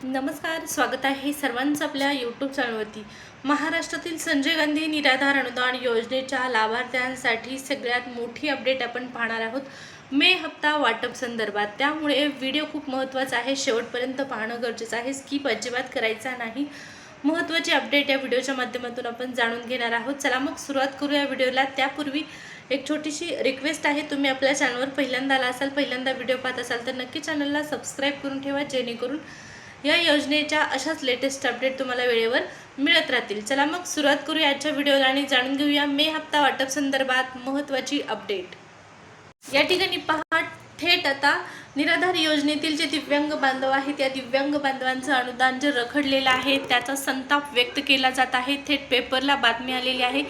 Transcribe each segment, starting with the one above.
नमस्कार, स्वागत आहे सर्वांचं आपल्या यूट्यूब चॅनलवरती। महाराष्ट्रातील संजय गांधी निराधार अनुदान योजनेच्या लाभार्थ्यांसाठी सगळ्यात मोठी अपडेट आपण पाहणार आहोत मे हप्ता वाटप संदर्भात। त्यामुळे व्हिडिओ खूप महत्त्वाचा आहे, शेवटपर्यंत पाहणं गरजेचं आहे, स्किप अजिबात करायचा नाही। महत्त्वाची अपडेट या व्हिडिओच्या माध्यमातून आपण जाणून घेणार आहोत। चला मग सुरुवात करूया व्हिडिओला। त्यापूर्वी एक छोटीशी रिक्वेस्ट आहे, तुम्ही आपल्या चॅनलवर पहिल्यांदा आला असाल, पहिल्यांदा व्हिडिओ पाहत असाल तर नक्की चॅनलला सबस्क्राइब करून ठेवा, जेणेकरून या योजनेच्या अशाच लेटेस्ट अपडेट तुम्हाला वेळेवर मिळत राहतील। चला मग सुरुवात करूया आजच्या व्हिडिओला आणि जाणून घेऊया मे हप्ता वाटप संदर्भात महत्त्वाची अपडेट। या ठिकाणी पहा, थेट आता निराधार योजनेतील जे दिव्यांग बांधव आहेत त्या दिव्यांग बांधवांचं अनुदान जे रखडलेलं आहे त्याचा संताप व्यक्त केला जात आहे। थेट पेपरला बातमी आलेली आहे,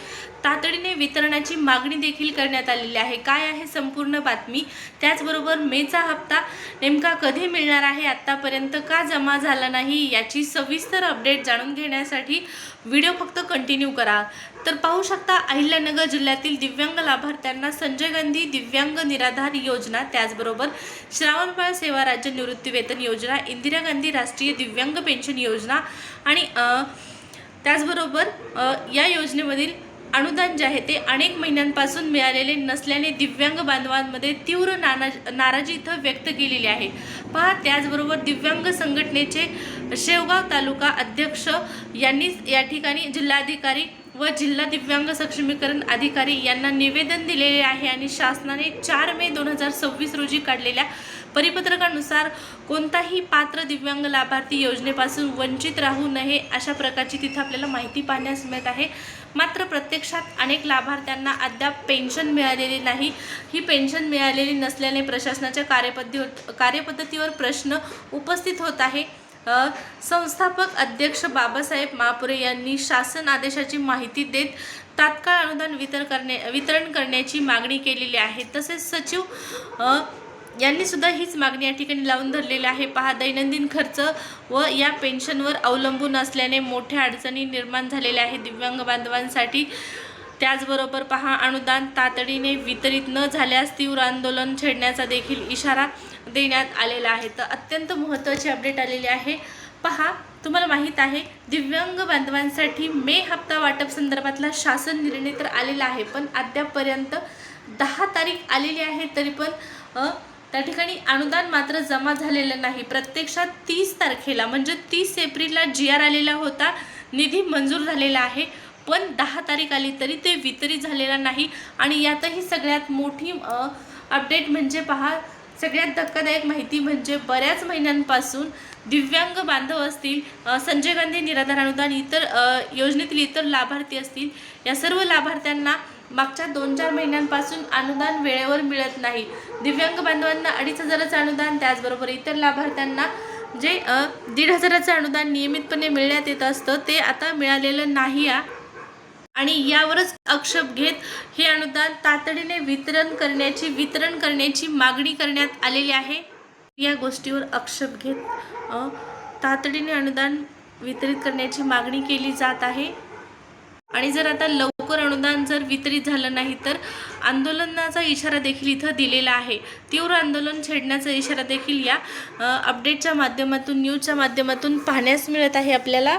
तातडीने वितरणाची मागणी देखील करण्यात आलेली आहे। काय आहे संपूर्ण बातमी, त्याचबरोबर मेचा हप्ता नेमका कधी मिळणार आहे, आतापर्यंत का जमा झाला नाही, याची सविस्तर अपडेट जाणून घेण्यासाठी व्हिडिओ फक्त कंटिन्यू करा। तर पाहू शकता, अहिल्यानगर जिल्ह्यातील दिव्यांग लाभार्थ्यांना संजय गांधी दिव्यांग निराधार योजना, त्याचबरोबर श्रावणबाळ सेवा राज्य निवृत्तीवेतन योजना, इंदिरा गांधी राष्ट्रीय दिव्यांग पेन्शन योजना आणि त्याचबरोबर या योजनेमधील अनुदान जे आहे ते अनेक महिन्यांपासून मिळालेले नसल्याने दिव्यांग बांधवांमध्ये तीव्र नाराजी इथं व्यक्त केलेली आहे। पहा, त्याचबरोबर दिव्यांग संघटनेचे शेवगाव तालुका अध्यक्ष यांनी या ठिकाणी जिल्हाधिकारी व जिल्हा दिव्यांग सक्षमीकरण अधिकारी यांना निवेदन दिलेले आहे आणि शासनाने 4 मे 2026 रोजी काढलेल्या परिपत्रकानुसार कोणताही पात्र दिव्यांग लाभार्थी योजनेपासून वंचित राहू नये अशा प्रकारची तिथे आपल्याला माहिती पाहण्यास मिळत आहे। मात्र प्रत्यक्षात अनेक लाभार्थ्यांना अद्याप पेन्शन मिळालेली नाही। ही पेन्शन मिळालेली नसल्याने प्रशासनाच्या कार्यपद्धतीवर प्रश्न उपस्थित होत आहे। संस्थापक अध्यक्ष बाबासाहेब महापुरे यांनी शासन आदेशाची माहिती देत तात्काळ अनुदान वितरण करण्याची मागणी केलेली आहे। तसेच सचिव यांनी सुद्धा हीच मागणी या ठिकाणी लावून धरलेली आहे। पहा, दैनंदिन खर्च व या पेन्शनवर अवलंबून असल्याने मोठ्या अडचणी निर्माण झालेल्या आहेत दिव्यांग बांधवांसाठी। त्याचबरोबर पहा, अनुदान तातडीने वितरित न झाल्यास तीव्र आंदोलन छेडण्याचा देखील इशारा देण्यात आलेला आहे। तर अत्यंत महत्त्वाची अपडेट आलेली आहे। पहा, तुम्हाला माहीत आहे दिव्यांग बांधवांसाठी मे हप्ता वाटप संदर्भातला शासन निर्णय तर आलेला आहे, पण अद्यापपर्यंत 10 तारीख आलेली आहे, तरी पण त्या ठिकाणी अनुदान मात्र जमा झालेलं नाही। प्रत्यक्षात 30 तारखेला म्हणजे 30 एप्रिलला GR आलेला होता, निधी मंजूर झालेला आहे, पण 10 तारीख आली तरी ते वितरित झालेला नाही। आणि यातही सगळ्यात मोठी अपडेट म्हणजे पहा, सगळ्यात धक्कादायक माहिती म्हणजे बऱ्याच महिन्यांपासून दिव्यांग बांधव असतील, संजय गांधी निराधार अनुदान इतर योजनेतील इतर लाभार्थी असतील, या सर्व लाभार्थ्यांना मागच्या 2-4 महिन्यांपासून अनुदान वेळेवर मिळत नाही। दिव्यांग बांधवांना 2,500चं अनुदान, त्याचबरोबर इतर लाभार्थ्यांना जे 1,500चं अनुदान नियमितपणे मिळण्यात येत असतं ते आता मिळालेलं नाही आणि यावरच आक्षेप घेत हे अनुदान तातडीने वितरण करण्याची मागणी करण्यात आलेली आहे। या गोष्टीवर आक्षेप घेत तातडीने अनुदान वितरित करण्याची मागणी केली जात आहे आणि जर आता लवकर अनुदान जर वितरित झालं नाही तर आंदोलनाचा इशारा देखील इथं दिलेला आहे। तीव्र आंदोलन छेडण्याचा इशारा देखील या अपडेटच्या माध्यमातून, न्यूजच्या माध्यमातून पाहण्यास मिळत आहे आपल्याला।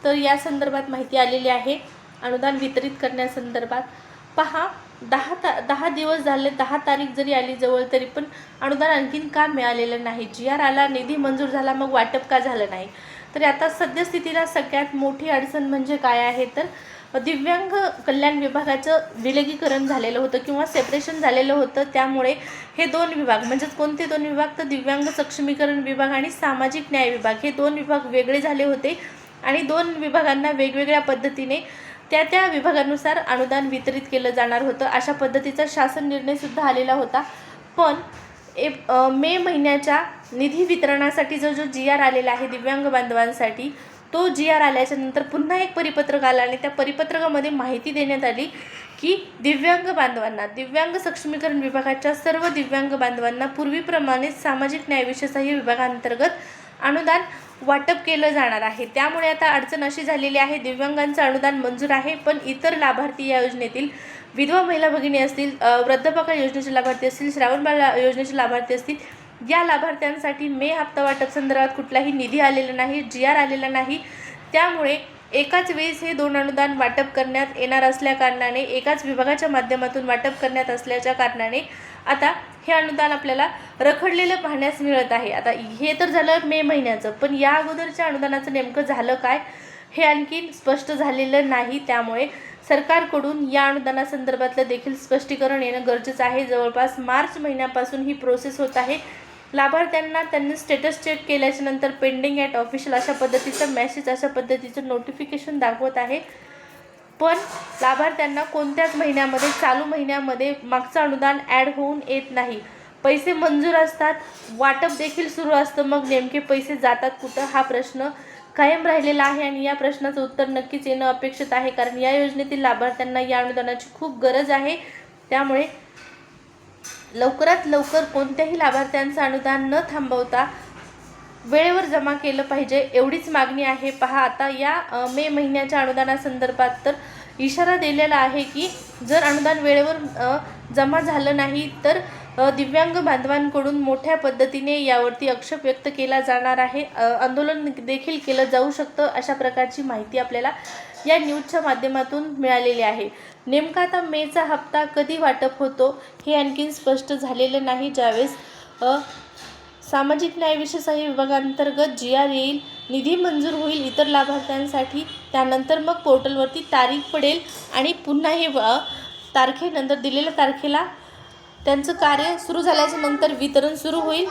तर या संदर्भात माहिती आलेली आहे अनुदान वितरित करण्यासंदर्भात। पहा, 10 दिवस झाले, 10 तारीख जरी आली जवळ तरी पण अनुदान आणखीन का मिळालेलं नाही। GR आला, निधी मंजूर झाला, मग वाटप का झालं नाही। तर आता सद्यस्थितीला सगळ्यात मोठी अडचण म्हणजे काय आहे, तर दिव्यांग कल्याण विभागाचं विलगीकरण झालेलं होतं किंवा सेपरेशन झालेलं होतं। त्यामुळे हे 2 विभाग म्हणजेच कोणते 2 विभाग, तर दिव्यांग सक्षमीकरण विभाग आणि सामाजिक न्याय विभाग, हे 2 विभाग वेगळे झाले होते आणि 2 विभागांना वेगवेगळ्या पद्धतीने त्या विभागानुसार अनुदान वितरित केलं जाणार होतं, अशा पद्धतीचा शासन निर्णय सुद्धा आलेला होता। पण मे महिन्याच्या निधी वितरणासाठी जो GR आलेला आहे दिव्यांग बांधवांसाठी, तो GR आल्याच्या नंतर पुन्हा एक परिपत्रक आला आणि त्या परिपत्रकामध्ये माहिती देण्यात आली की दिव्यांग बांधवांना, दिव्यांग सक्षमीकरण विभागाच्या सर्व दिव्यांग बांधवांना पूर्वीप्रमाणेच सामाजिक न्याय विशेषाही विभागांतर्गत अनुदान वाटप केलं जाणार आहे। त्यामुळे आता अडचण अशी झालेली आहे, दिव्यांगांचं अनुदान मंजूर आहे, पण इतर लाभार्थी या योजनेतील विधवा महिला भगिनी असतील, वृद्धापकाळ योजनेचे लाभार्थी असतील, श्रावणबाळ योजनेचे लाभार्थी असतील, या लाभार्थ्यांसाठी मे हप्ता वाटप संदर्भात कुठलाही निधी आलेला नाही, GR आलेला नाही. त्यामुळे एकाच वेळेस हे 2 अनुदान वाटप करण्यात येणार असल्याकारणाने, एकाच विभागाच्या माध्यमातून वाटप करण्यात असल्याच्या कारणाने आता हे अनुदान आपल्याला रखडलेलं पाहण्यास मिळत आहे. आता हे तर झालं मे महिन्याचं, पण या अगोदरच्या अनुदानाचं नेमकं झालं काय हे आणखी स्पष्ट झालेलं नाही. त्यामुळे सरकारकडून या अनुदानासंदर्भातलं देखील स्पष्टीकरण येणं गरजेचं आहे. जवळपास मार्च महिन्यापासून ही प्रोसेस होत आहे. लाभार्थ्यांना त्यांनी स्टेटस चेक केल्याच्या नंतर पेंडिंग ॲट ऑफिशियल अशा पद्धतीचं मेसेज, अशा पद्धतीचं नोटिफिकेशन दाखवत आहे. पण लाभार्थ्यांना कोणत्याच महिन्यामध्ये, चालू महिन्यामध्ये मागचं अनुदान ॲड होऊन येत नाही. पैसे मंजूर असतात, वाटप देखील सुरू असतं, मग नेमके पैसे जातात कुठं हा प्रश्न कायम राहिलेला आहे. आणि या प्रश्नाचं उत्तर नक्कीच येणं अपेक्षित आहे, कारण या योजनेतील लाभार्थ्यांना या अनुदानाची खूप गरज आहे. त्यामुळे लवकरात लवकर कोणत्याही लाभार्थ्यांचं अनुदान न थांबवता वेळेवर जमा केलं पाहिजे, एवढीच मागणी आहे. पहा, आता या मे महिन्याच्या अनुदानासंदर्भात तर इशारा दिलेला आहे की जर अनुदान वेळेवर जमा झालं नाही तर दिव्यांग बांधवांकडून मोठ्या पद्धतीने यावरती आक्षेप व्यक्त केला जाणार आहे, आंदोलन देखील केलं जाऊ शकतं, अशा प्रकारची माहिती आपल्याला या न्यूजच्या माध्यमातून मिळालेली आहे. नेमका आता मेचा हप्ता कधी वाटप होतो हे आणखीन स्पष्ट झालेलं नाही. ज्यावेळेस सामाजिक न्याय विशेषाही विभागांतर्गत GR येईल, निधी मंजूर होईल इतर लाभार्थ्यांसाठी, त्यानंतर मग पोर्टलवरती तारीख पडेल आणि पुन्हा हे तारखेनंतर, दिलेल्या तारखेला त्यांचं कार्य सुरू झाल्याच्या नंतर वितरण सुरू होईल.